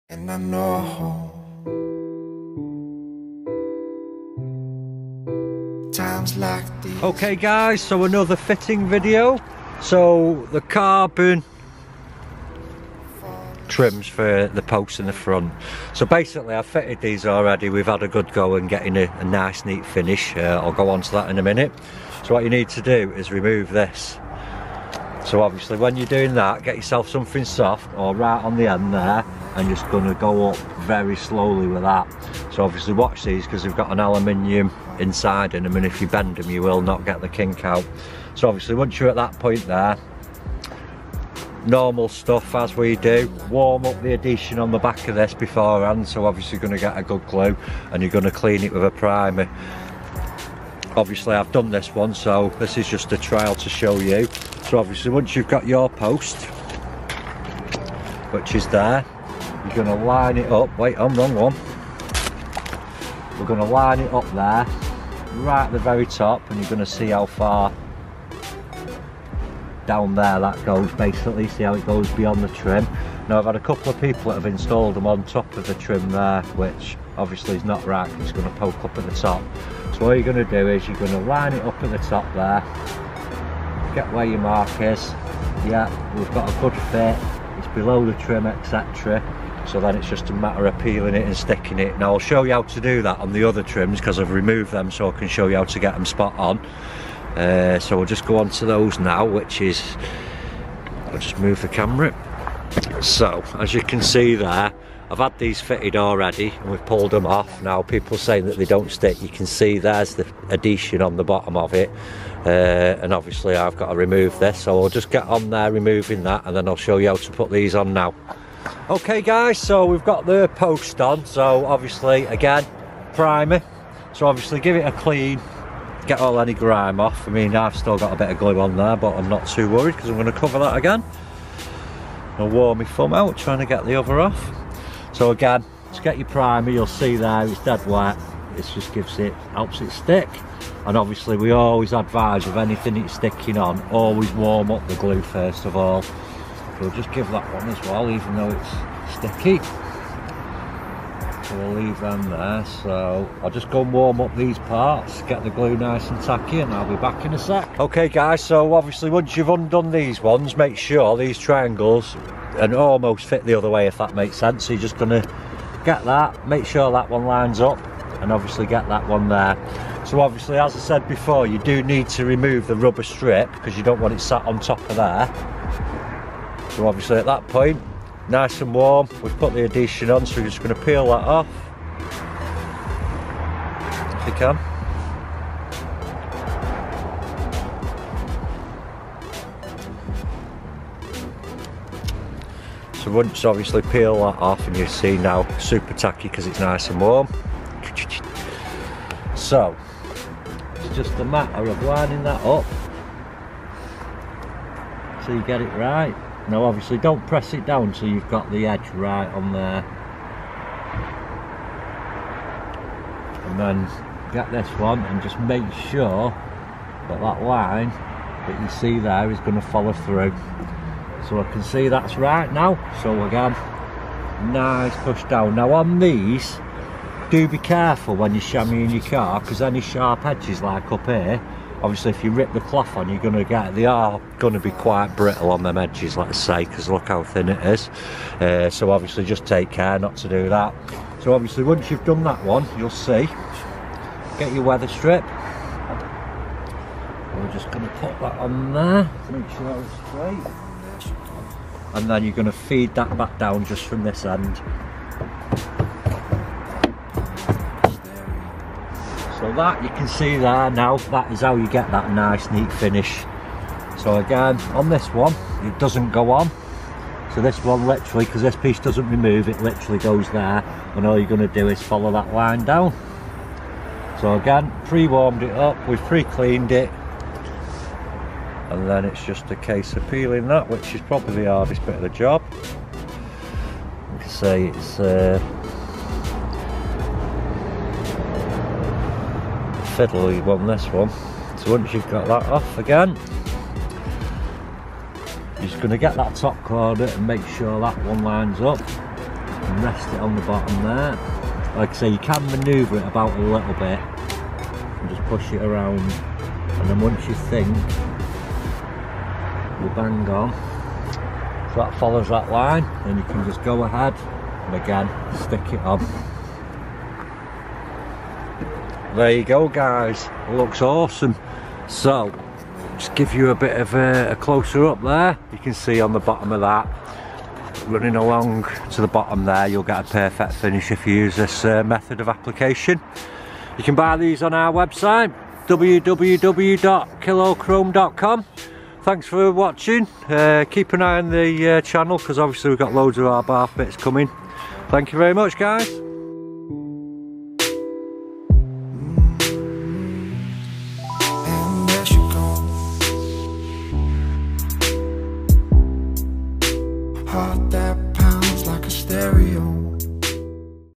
And I know times like these. Okay guys, so another fitting video. So the carbon trims for the posts in the front. So basically I've fitted these already. We've had a good go and getting a nice neat finish. I'll go on to that in a minute. So what you need to do is remove this. So obviously when you're doing that, get yourself something soft or right on the end there, and just going to go up very slowly with that. So obviously watch these because they've got an aluminium inside in them, and if you bend them you will not get the kink out. So obviously once you're at that point there, normal stuff as we do, warm up the adhesion on the back of this beforehand, so obviously you're going to get a good glue, and you're going to clean it with a primer. Obviously I've done this one, so this is just a trial to show you. So obviously once you've got your post, which is there, you're going to line it up. Wait, I'm wrong one. We're going to line it up there, right at the very top, and you're going to see how far down there that goes, basically. See how it goes beyond the trim. Now I've had a couple of people that have installed them on top of the trim there, which obviously is not right, it's going to poke up at the top. So what you're going to do is you're going to line it up at the top there, get where your mark is. Yeah, we've got a good fit, it's below the trim, etc. So then it's just a matter of peeling it and sticking it. Now I'll show you how to do that on the other trims because I've removed them, so I can show you how to get them spot on. So we'll just go on to those now, which is, I'll just move the camera. So as you can see there, I've had these fitted already and we've pulled them off. Now people saying that they don't stick, you can see there's the adhesion on the bottom of it, and obviously I've got to remove this, so I'll just get on there removing that, and then I'll show you how to put these on now. Okay guys, so we've got the post on, so obviously again, primer, so obviously give it a clean, get all any grime off. I mean, I've still got a bit of glue on there, but I'm not too worried because I'm going to cover that again. I'll warm my thumb out trying to get the other off. So again, to get your primer, you'll see there it's dead wet. It just helps it stick. And obviously we always advise with anything it's sticking on, always warm up the glue first of all. So we'll just give that one as well, even though it's sticky. So we'll leave them there. So I'll just go and warm up these parts, get the glue nice and tacky, and I'll be back in a sec. Okay guys, so obviously once you've undone these ones, make sure these triangles and almost fit the other way, if that makes sense. So you're just going to get that, make sure that one lines up, and obviously get that one there. So obviously, as I said before, you do need to remove the rubber strip because you don't want it sat on top of there. So obviously at that point, nice and warm, we've put the adhesion on, so we're just going to peel that off if you can. So once obviously peel that off, and you see now super tacky because it's nice and warm. So it's just a matter of lining that up so you get it right. Now obviously don't press it down till you've got the edge right on there, and then get this one and just make sure that that line that you see there is going to follow through. So I can see that's right now. So again, nice push down. Now on these, do be careful when you're chamoising your car, because any sharp edges like up here, obviously if you rip the cloth on, they are going to be quite brittle on them edges, let's say, because look how thin it is. So obviously just take care not to do that. So obviously once you've done that one, you'll see, get your weather strip. We're just going to put that on there, make sure it's straight. And then you're going to feed that back down just from this end. So that you can see there now, that is how you get that nice neat finish. So again, on this one, it doesn't go on. So this one literally, because this piece doesn't remove, it literally goes there, and all you're going to do is follow that line down. So again, pre-warmed it up, we've pre-cleaned it, and then it's just a case of peeling that, which is probably the hardest bit of the job. You can see it's fiddly one, this one. So once you've got that off again, you're just going to get that top corner and make sure that one lines up. and rest it on the bottom there. Like I say, you can manoeuvre it about a little bit and just push it around, and then once you think you're bang on, so that follows that line, then you can just go ahead and again stick it on. There you go guys, it looks awesome. So just give you a bit of a closer up there. You can see on the bottom of that, running along to the bottom there, you'll get a perfect finish if you use this method of application. You can buy these on our website, www.KillAllChrome.com. Thanks for watching. Keep an eye on the channel, because obviously we've got loads of Abarth bits coming. Thank you very much guys. And there she goes. Heart that pounds like a stereo.